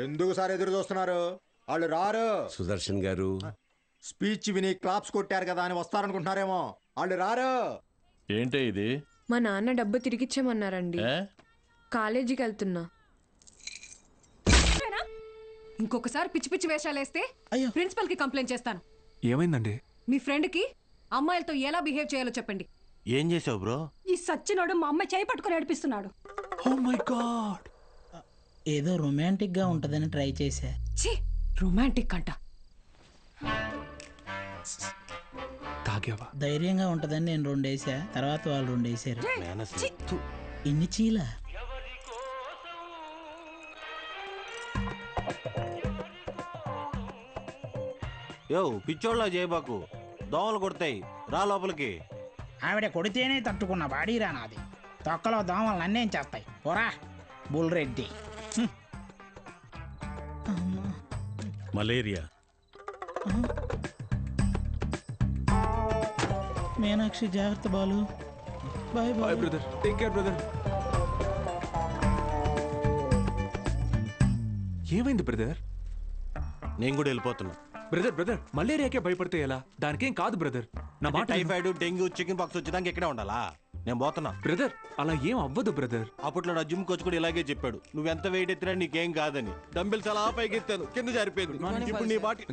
ఎందుకు సార్ ఎదురు చూస్తున్నారు? వాళ్ళు రారు. సుదర్శన్ గారు స్పీచ్ విని క్లాప్స్ కొట్టారు కదా అని వస్తారనుకుంటున్నారేమో. వాళ్ళు రారు. ఏంటే ఇది? మా నాన్న డబ్బు తిరిగిచ్చామన్నారండి. కాలేజీకి వెళ్తున్నా. ఇంకొకసారి పిచ్చి పిచ్చి వేషాలేస్తే ప్రిన్సిపల్ కి కంప్లైంట్ చేస్తాను. ఏమైందండి? మీ ఫ్రెండ్ కి అమ్మాయిలతో ఎలా బిహేవ్ చేయాలో చెప్పండి. ఏం చేసావు బ్రో? ఈ సచ్చినోడు మా అమ్మాయి చేయి పట్టుకుని నడిపిస్తున్నాడు. Oh my god. ఏదో రొమాంటిక్ గా ఉంటదని ట్రై చేశా. ఛీ, రొమాంటిక్ అంట. తాగావా? ధైర్యంగా ఉంటదని నేను 2 వేసా, తర్వాత వాళ్ళు 2 వేసారు. ఇన్ని చీల యో పిచ్చోళ్ళ చేయబాకు, దోమలు కొడతాయి, రా లోపలికి. ఆవిడ కొడితేనే తట్టుకున్న బాడీరా నాది. తొక్కలో దోమలు నన్నేం చేస్తాయి. పోరా బుల్ రెడ్డి. మలేరియా. మీనాక్షి జాగ్రత్త Balu. Bye bye brother. Take care brother. ఏమైంది బ్రదర్? నేను కూడా వెళ్ళిపోతున్నా. బ్రదర్ మలేరియాకే భయపడితే ఎలా? దానికేం కాదు బ్రదర్. నా మాట. టైఫాయిడ్, డెంగ్యూ, చికెన్ పాక్స్ వచ్చేదానికి ఇక్కడే ఉండాలా? నేను పోతున్నా బ్రదర్. అలా ఏం అవ్వదు బ్రదర్. అప్పట్లో నా జిమ్ కోచ్ కూడా ఇలాగే చెప్పాడు, నువ్వెంత వెయిట్ ఎత్తినా నీకేం కాదని. డంబిల్స్ అలా పైకి ఎత్తాను, కింద జారిపోయింది. ఇప్పుడు నీ బాటి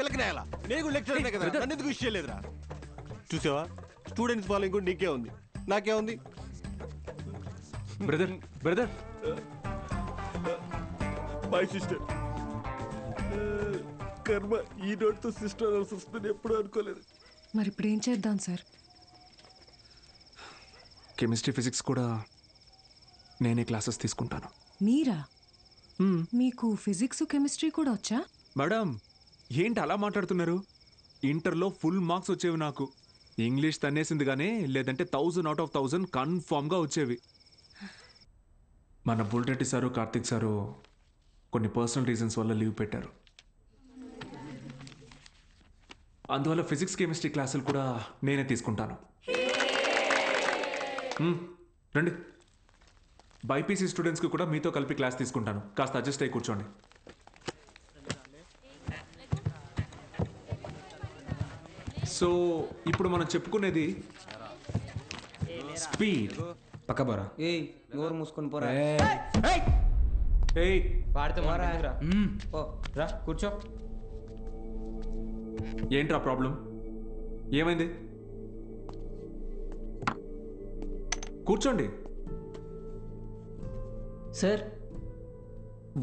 పిల్లకి నేలా. నేను లెక్చర్ కదా, నన్ను ఎందుకు విషయం లేదురా? చూసావా, స్టూడెంట్స్ ఫాలోయింగ్ కూడా నీకే ఉంది, నాకే ఉంది. Brother my sister. కర్మ ఈ నోట్తో సిస్టర్ వస్తుంది ఎప్పుడు అనుకోలేదు. మరి ఇప్పుడు ఏం చేద్దాం సార్? కెమిస్ట్రీ ఫిజిక్స్ కూడా నేనే క్లాసెస్ తీసుకుంటాను. మీరా? మీకు ఫిజిక్స్ కెమిస్ట్రీ కూడా వచ్చా? మేడం ఏంటి అలా మాట్లాడుతున్నారు? ఇంటర్లో ఫుల్ మార్క్స్ వచ్చేవి నాకు. ఇంగ్లీష్ తన్నేసింది కానీ లేదంటే 1000 out of 1000 కన్ఫామ్గా వచ్చేవి. మన బుల్రెడ్డి సారు, కార్తిక్ సారు కొన్ని పర్సనల్ రీజన్స్ వల్ల లీవ్ పెట్టారు. అందువల్ల ఫిజిక్స్ కెమిస్ట్రీ క్లాసులు కూడా నేనే తీసుకుంటాను. రండి. బైపీసీ స్టూడెంట్స్కి కూడా మీతో కలిపి క్లాస్ తీసుకుంటాను. కాస్త అడ్జస్ట్ అయ్యి కూర్చోండి. సో ఇప్పుడు మనం చెప్పుకునేది స్పీడ్. పక్క పోరా. ఏయ్ నోరు మూసుకొని పోరా. ఏయ్ పాడితే పోరా. ఓ రా కూర్చో. ఏంట్రా ప్రాబ్లం? ఏమైంది? కూర్చోండి. సార్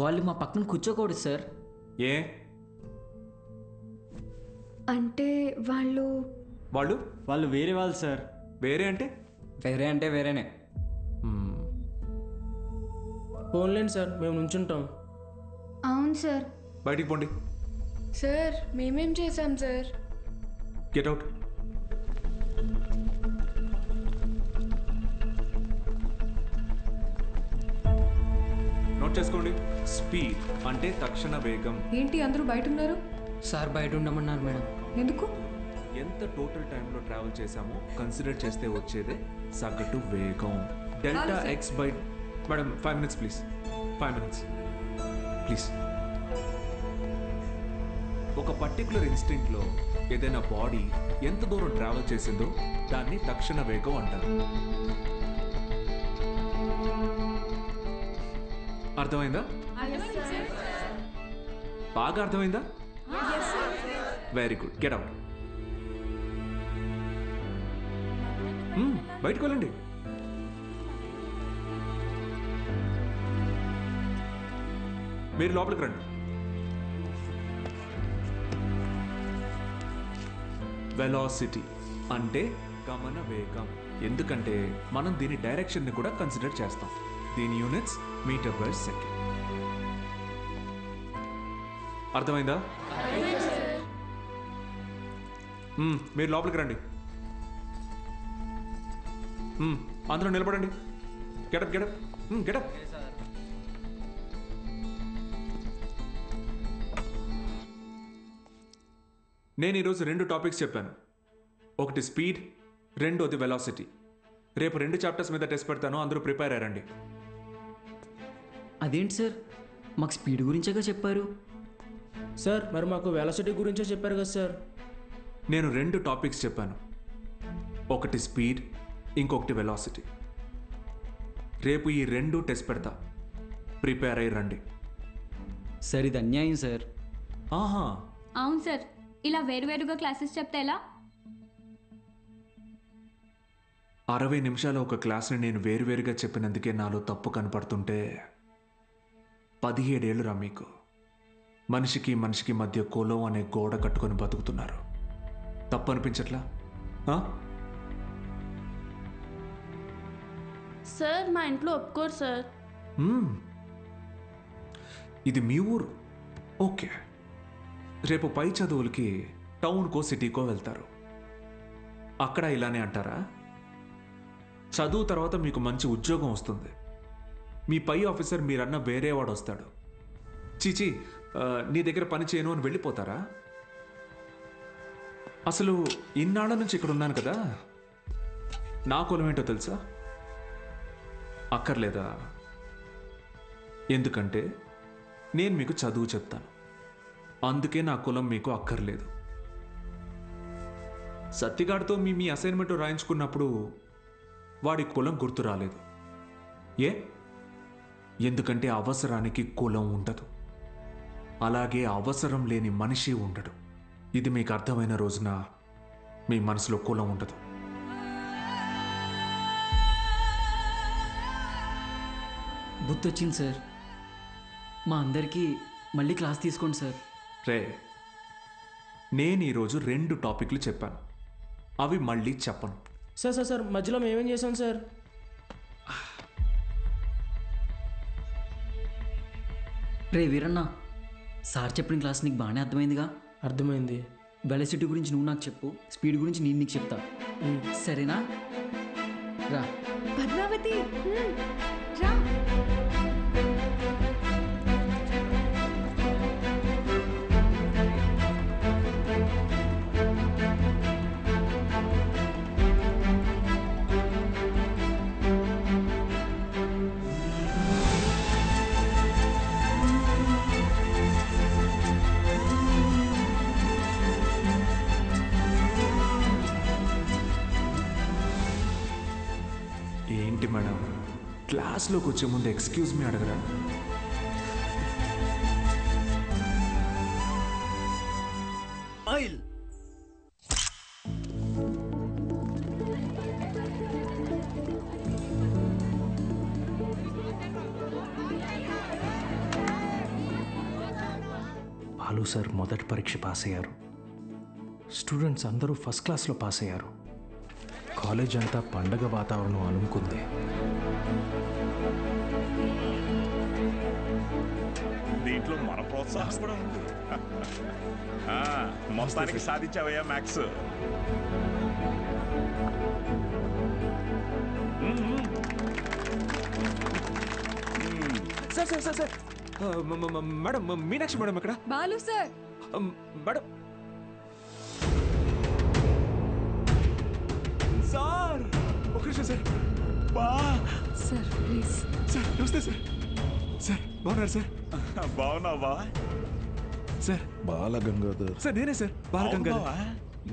వాళ్ళు మా పక్కన కూర్చోకూడదు సార్. ఏ అంటే వాళ్ళు వాళ్ళు వేరే వాళ్ళు సార్. వేరే అంటే? వేరే అంటే వేరేనే. ఫోన్లేండి సార్, మేము నుంచుంటాం. అవును సార్. బయటికి పోండి. సార్ మేమేం చేశాం సార్? Get out. నోట్ చేసుకోండి. స్పీడ్ అంటే తక్షణ వేగం. ఏంటి అందరూ బయట ఉన్నారు? సార్ బయట ఉండమన్నారు మేడం. ఎందుకు? ఎంత టోటల్ టైంలో ట్రావెల్ చేసామో కన్సిడర్ చేస్తే వచ్చేదే సగటు వేగం. Delta X by. Madam 5 minutes please. 5 minutes please. ఒక పర్టికులర్ ఇన్స్టింక్ట్లో ఏదైనా బాడీ ఎంత దూరం ట్రావెల్ చేసిందో దాన్ని తక్షణ వేగం అంటారు. అర్థమైందా? బాగా అర్థమైందా? Very good. Get out. బయటకు వెళ్ళండి. మీరు లోపలికి రండి. వెలాసిటీ అంటే గమన వేగం. ఎందుకంటే మనం దీని డైరెక్షన్ని కూడా కన్సిడర్ చేస్తాం. దీని యూనిట్స్ మీటర్ పర్ సెకండ్. అర్థమైందా? మీరు లోపలికి రండి. అందరూ నిలబడండి. Get up get up get up. నేను ఈరోజు 2 టాపిక్స్ చెప్పాను. ఒకటి స్పీడ్, రెండోది వెలాసిటీ. రేపు 2 చాప్టర్స్ మీద టెస్ట్ పెడతాను, అందరూ ప్రిపేర్ అయ్యారండి. అదేంటి సార్, మాకు స్పీడ్ గురించేగా చెప్పారు. సార్ మరి మాకు వెలాసిటీ గురించే చెప్పారు కదా సార్. నేను 2 టాపిక్స్ చెప్పాను, ఒకటి స్పీడ్, ఇంకొకటి వెలాసిటీ. రేపు ఈ 2 టెస్ట్ పెడతా, ప్రిపేర్ అయ్యి రండి. సార్ ఇది అన్యాయం సార్. ఆహా, అవును సార్, ఇలా వేరువేరుగా క్లాసెస్ చెప్తే ఎలా? 60 నిమిషాల ఒక క్లాస్ని నేను వేరువేరుగా చెప్పినందుకే నాలో తప్పు కనపడుతుంటే 17 ఏళ్ళురా మీకు. మనిషికి మనిషికి మధ్య కులం అనే గోడ కట్టుకొని బతుకుతున్నారు. తప్పు అనిపించట్లా? సార్ మా ఇంట్లో ఒప్పుకోరు సార్. ఇది మీ ఊరు, ఓకే. రేపు పై చదువులకి టౌన్కో సిటీకో వెళ్తారు, అక్కడ ఇలానే అంటారా? చదువు తర్వాత మీకు మంచి ఉద్యోగం వస్తుంది, మీ పై ఆఫీసర్ మీరన్న వేరేవాడు వస్తాడు, చీచి నీ దగ్గర పని చేయను అని వెళ్ళిపోతారా? అసలు ఇన్నాళ్ళ నుంచి ఇక్కడ ఉన్నాను కదా, నా కులం ఏంటో తెలుసా? అక్కర్లేదా? ఎందుకంటే నేను మీకు చదువు చెప్తాను, అందుకే నా కులం మీకు అక్కర్లేదు. సత్తిగాడితో మీ అసైన్మెంట్ రాయించుకున్నప్పుడు వాడి కులం గుర్తు రాలేదు. ఎందుకంటే అవసరానికి కులం ఉండదు, అలాగే అవసరం లేని మనిషి ఉండడు. ఇది మీకు అర్థమైన రోజున మీ మనసులో కులం ఉండదు. గుర్తొచ్చింది సార్, మా అందరికీ మళ్ళీ క్లాస్ తీసుకోండి సార్. రే, నేను ఈరోజు 2 టాపిక్లు చెప్పాను, అవి మళ్ళీ చెప్పను. సార్ సార్ సార్ మధ్యలో మేమేం చేసాం సార్? రే వీరన్న, సార్ చెప్పిన క్లాస్ నీకు బాగానే అర్థమైందిగా? అర్థమైంది. వెలాసిటీ గురించి నువ్వు నాకు చెప్పు, స్పీడ్ గురించి నేను నీకు చెప్తా, సరేనా? రా పద్మావతి, రా. ఏంటి మేడం, క్లాస్లోకి వచ్చే ముందు ఎక్స్క్యూజ్ మీ అడగరా? ఆయిల్ బాలు సార్ మొదటి పరీక్ష పాస్ అయ్యారు, స్టూడెంట్స్ అందరూ ఫస్ట్ క్లాస్లో పాస్ అయ్యారు. కాలేజ్ అంతా పండగ వాతావరణం అలుముకుంది. దీంట్లో మన ప్రోత్సాహం కూడా ఉంది. మొత్తానికి సాధించావయ్యా maths. Sir sir sir sir madam, Meenakshi madam ఎక్కడ? బాలు సార్. మేడం సార్, ఒక నిమిషం సార్. Sir please. సార్ నమస్తే సార్. సార్ బాగున్నారు సార్? బాగున్నావా సార్? బాలగంగాధర్ సార్ నేనే సార్, బాలగంగాధర్.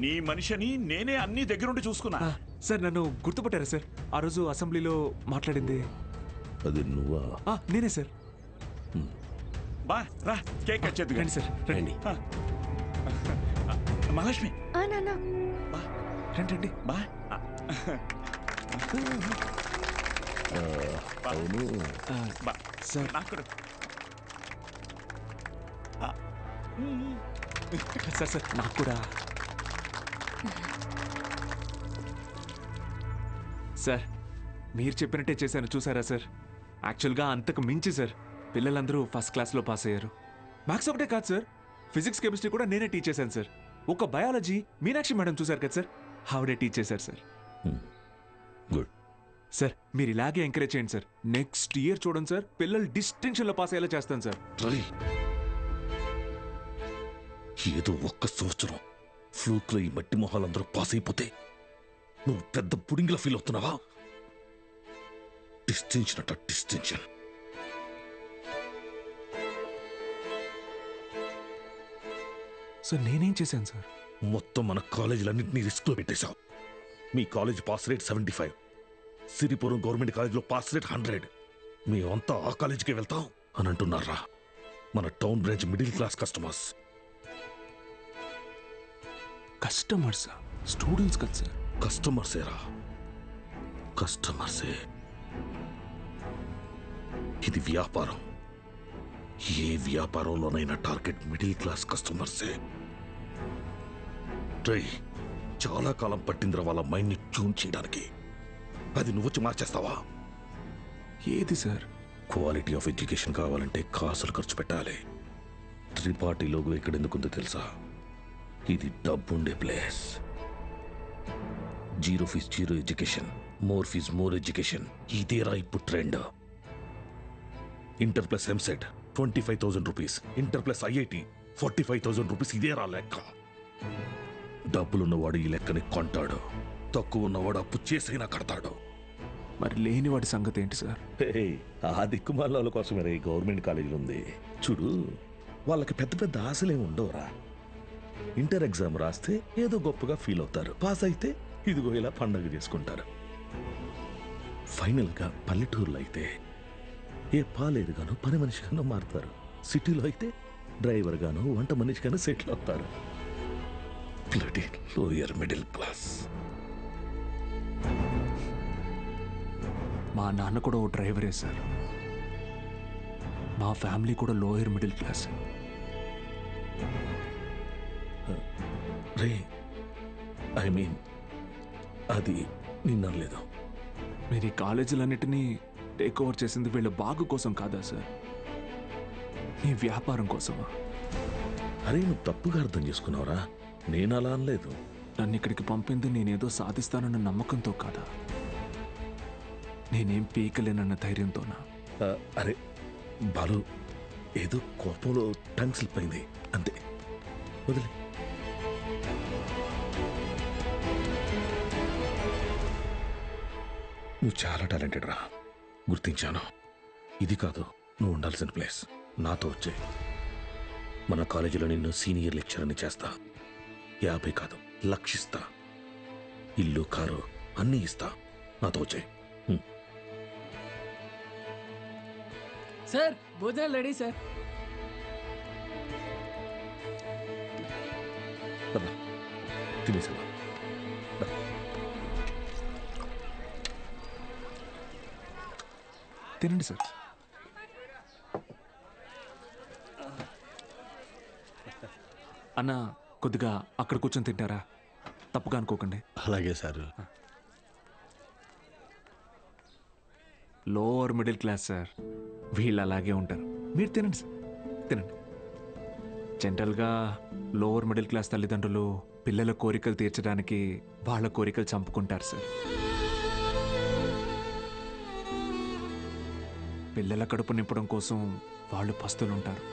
నీ మనిషిని నేనే అన్ని దగ్గరుండి చూసుకున్నా. సార్ నన్ను గుర్తుపట్టారా సార్? ఆ రోజు అసెంబ్లీలో మాట్లాడింది అది నువ్వా? నేనే సార్. బా రా, కేక్ కట్ చేద్దు. రండి సార్, రండి. మహాలక్ష్మి రండి రండి. బా. అవును సార్ నాకు సార్ సార్ నాకు కూడా. సార్ మీరు చెప్పినట్టే చేశాను, చూసారా సార్? యాక్చువల్గా అంతకు మించి సార్, పిల్లలందరూ ఫస్ట్ క్లాస్లో పాస్ అయ్యారు. మ్యాథ్స్ ఒకటే కాదు సార్, ఫిజిక్స్ కెమిస్ట్రీ కూడా నేనే టీచ్ చేశాను సార్. ఒక బయాలజీ మీనాక్షి మేడం చూశారు కదా సార్, ఆవిడే టీచ్ చేశారు సార్. గుడ్ సార్, మీరు ఇలాగే ఎంకరేజ్ చేయండి సార్. నెక్స్ట్ ఇయర్ చూడండి సార్, పిల్లలు డిస్టింక్షన్లో పాస్ అయ్యేలా చేస్తాను సార్. ఏదో ఒక్క సంవత్సరం ఫ్లూక్లో ఈ మట్టి మొహాలందరూ పాస్ అయిపోతే నువ్వు పెద్ద పుడింగిలా ఫీల్ అవుతున్నావా? డిస్టింక్షన్ అట డిస్టింక్షన్. సార్ నేనేం చేశాను సార్? మొత్తం మన కాలేజీలన్నింటినీ రిస్క్లో పెట్టేశావు. మీ college pass rate 75, Siripuram government కాలేజ్లో పాస్ రేట్ 100. మేమంతా ఆ కాలేజీకే వెళ్తాం అని అంటున్నారా? మన town branch middle class customers. Customers students కదా సార్? కస్టమర్సేరా, కస్టమర్సే. ఇది వ్యాపారం. ఏ వ్యాపారంలోనైనా టార్గెట్ మిడిల్ క్లాస్ కస్టమర్సే. చాలా కాలం పట్టిందిరా వాళ్ళ మైండ్ని ట్యూన్ చేయడానికి. అది నువ్వు వచ్చి మార్చేస్తావా? ఏది సార్? క్వాలిటీ ఆఫ్ ఎడ్యుకేషన్ కావాలంటే కాసులు ఖర్చు పెట్టాలి. త్రిపాఠి లోగో ఇక్కడ ఎందుకుందో తెలుసా? ఇది డబ్బుండే place. Zero fees zero education, more fees more education. ఇదేరా ఇప్పుడు trend. Inter plus EAMCET 25,000 rupees, inter plus IIT 45,000 rupees. ఇదేరా లెక్క. డబ్బులున్నవాడు ఈ లెక్కని కొంటాడు, తక్కువ ఉన్నవాడు అప్పు చేసైనా కడతాడు. మరి లేని వాడి సంగతి ఏంటి సార్? ఆ దిక్కుమాల కోసమే ఈ గవర్నమెంట్ కాలేజీలు ఉంది చూడు. వాళ్ళకి పెద్ద పెద్ద ఆశలేమి ఉండవురా. ఇంటర్ ఎగ్జామ్ రాస్తే ఏదో గొప్పగా ఫీల్ అవుతారు, పాస్ అయితే ఇదిగో ఇలా పండగ చేసుకుంటారు. ఫైనల్గా పల్లెటూరులో అయితే ఏ పాలేరుగానో పని మనిషిగానో మారుతారు. సిటీలో అయితే డ్రైవర్ గానో వంట మనిషిగానో సెటిల్ అవుతారు. Lower middle class. మా నాన్న కూడా ఓ డ్రైవరే సార్. మా ఫ్యామిలీ కూడా lower middle class. Ray I mean అది నిన్నలేదు. మీరు ఈ కాలేజీలన్నిటినీ టేక్ ఓవర్ చేసింది వీళ్ళ బాగు కోసం కాదా సార్? ఈ వ్యాపారం కోసమా? అరే నువ్వు తప్పుగా అర్థం చేసుకున్నావురా. నేను అలా అనలేదు. నన్ను ఇక్కడికి పంపింది నేనేదో సాధిస్తానన్న నమ్మకంతో కాదా, నేనేం పీకలేనన్న ధైర్యంతోనా? అరే బాలు, ఏదో కోపంలో టంగ్ స్లిప్ అయింది అంతే, వదిలే. నువ్వు చాలా టాలెంటెడ్ రా, గుర్తించాను. ఇది కాదు నువ్వు ఉండాల్సిన ప్లేస్. నాతో వచ్చే మన కాలేజీలో నిన్ను సీనియర్ లెక్చరర్ని చేస్తా. 50 కాదు, లక్షిస్తా. ఇల్లు కారు అన్నీ ఇస్తా. నాతో వచ్చే. సార్ భోజనాలు రెడీ సార్. తినేసా? తినండి సార్. అన్న కొద్దిగా అక్కడ కూర్చొని తింటారా? తప్పుగా అనుకోకండి. అలాగే sir. Lower middle class sir, వీళ్ళు అలాగే ఉంటారు. మీరు తినండి సార్, తినండి. జనరల్గా లోవర్ మిడిల్ క్లాస్ తల్లిదండ్రులు పిల్లల కోరికలు తీర్చడానికి వాళ్ళ కోరికలు చంపుకుంటారు సార్. పిల్లల కడుపు నింపడం కోసం వాళ్ళు పస్తులుంటారు.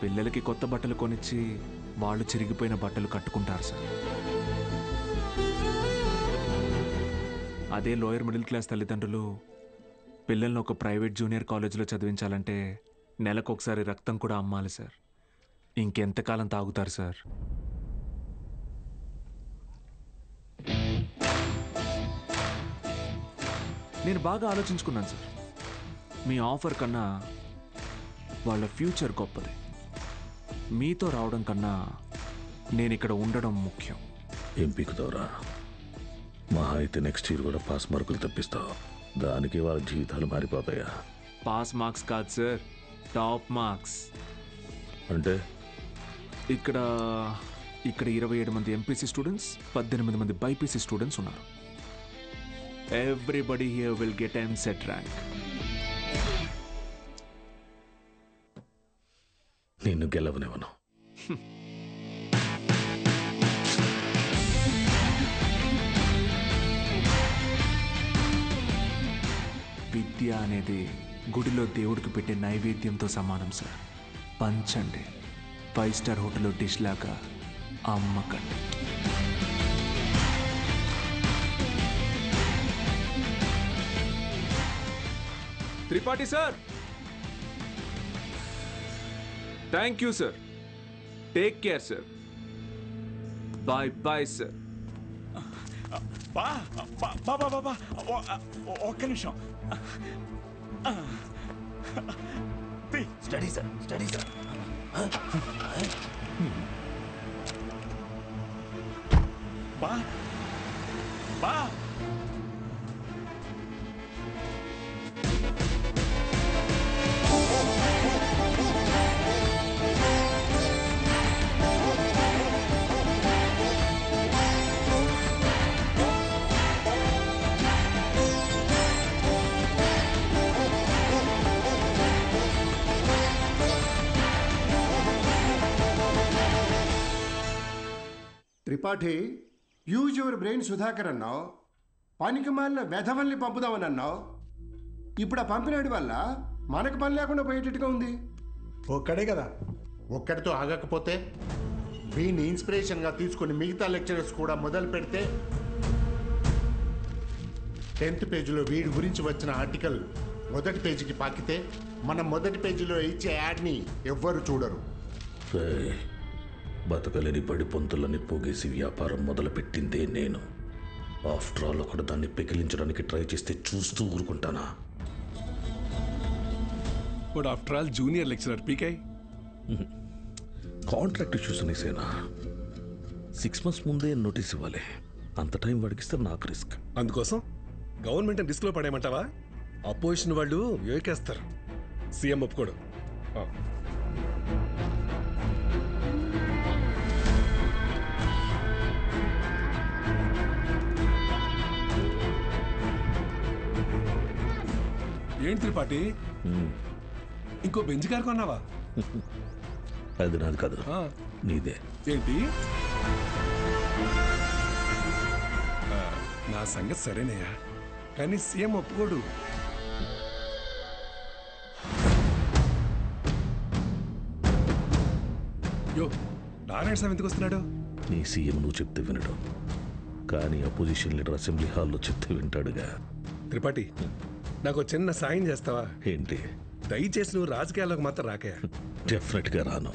పిల్లలకి కొత్త బట్టలు కొనిచ్చి వాళ్ళు చిరిగిపోయిన బట్టలు కట్టుకుంటారు సార్. అదే లోయర్ మిడిల్ క్లాస్ తల్లిదండ్రులు పిల్లల్ని ఒక ప్రైవేట్ జూనియర్ కాలేజీలో చదివించాలంటే నెలకొకసారి రక్తం కూడా అమ్మాలి సార్. ఇంకెంతకాలం తాగుతారు సార్? నేను బాగా ఆలోచించుకున్నాను సార్. మీ ఆఫర్ కన్నా వాళ్ళ ఫ్యూచర్ గొప్పది. మీతో రావడం కన్నా నేను ఇక్కడ ఉండడం ముఖ్యం. ఏం పీకుతావురా? మహా అయితే నెక్స్ట్ ఇయర్ కూడా పాస్ మార్కులు తెప్పిస్తావు. దానికి వాళ్ళ జీవితాలు మారిపోతాయా? పాస్ మార్క్స్ కాదు సార్, టాప్ మార్క్స్. అంటే ఇక్కడ 27 మంది ఎంపీసీ స్టూడెంట్స్, 18 మంది బైపీసీ స్టూడెంట్స్ ఉన్నారు. Everybody here will get EAMCET rank. నిన్ను గెలవనివ్వను. విద్య అనేది గుడిలో దేవుడికి పెట్టే నైవేద్యంతో సమానం సార్. పంచండి, 5 స్టార్ హోటల్లో డిష్ లాగా అమ్మకండి. Tripathi sir, thank you sir. Take care sir. Bye bye sir. బా బా బా బా బా ఒక్క నిమిషం. Study sir, study sir. బా బా Tripathi, use your brain Sudhakar అన్నావు. పనికి మాలిన వెధవల్ని పంపుదామని అన్నావు. ఇప్పుడు ఆ పంపినాడి వల్ల మనకు పని లేకుండా పోయేటట్టుగా ఉంది. ఒక్కడే కదా, ఒక్కడితో ఆగకపోతే వీడిని ఇన్స్పిరేషన్గా తీసుకుని మిగతా లెక్చరర్స్ కూడా మొదలు పెడితే 10th పేజీలో వీడి గురించి వచ్చిన ఆర్టికల్ మొదటి పేజీకి పాకితే మనం మొదటి పేజీలో ఇచ్చే యాడ్ని ఎవ్వరు చూడరు. బతకలేని పడి పొంతులని పోగేసి వ్యాపారం మొదలుపెట్టిందే నేను. ఆఫ్టర్ ఆల్ ఒకడు దాన్ని పెకిలించడానికి ట్రై చేస్తే చూస్తూ ఊరుకుంటానా? But after all junior lecturer పీకే. కాంట్రాక్ట్ ఇష్యూస్ అనేసేనా 6 months ముందే నోటీస్ ఇవ్వాలి. అంత టైం వాడికిస్తే నాకు రిస్క్. అందుకోసం గవర్నమెంట్ రిస్క్లో పడేయమంటావా? అపోజిషన్ వాళ్ళు యోకేస్తారు. సీఎం ఒప్పుకోడు. ఏంటి త్రిపాఠి, ఇంకో బెంచ్ కారు కొన్నావా? అది నాది కాదు, నీదే. ఏంటి? నా సంగతి సరేనయ్యా, కానీ సీఎం ఒప్పుకోడు. యో, నారాయణ స్వామి ఎందుకు వస్తున్నాడు? నీ సీఎం నువ్వు చెప్తే వినడు, కానీ అపోజిషన్ లీడర్ అసెంబ్లీ హాల్లో చెప్తే వింటాడుగా. త్రిపాఠి, నాకు చిన్న సాయం చేస్తావా? ఏంటి? దయచేసి నువ్వు రాజకీయాల్లోకి మాత్రం రాకయా. డెఫినెట్గా రాను.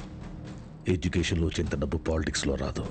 ఎడ్యుకేషన్లో వచ్చేంత డబ్బు పాలిటిక్స్లో రాదు.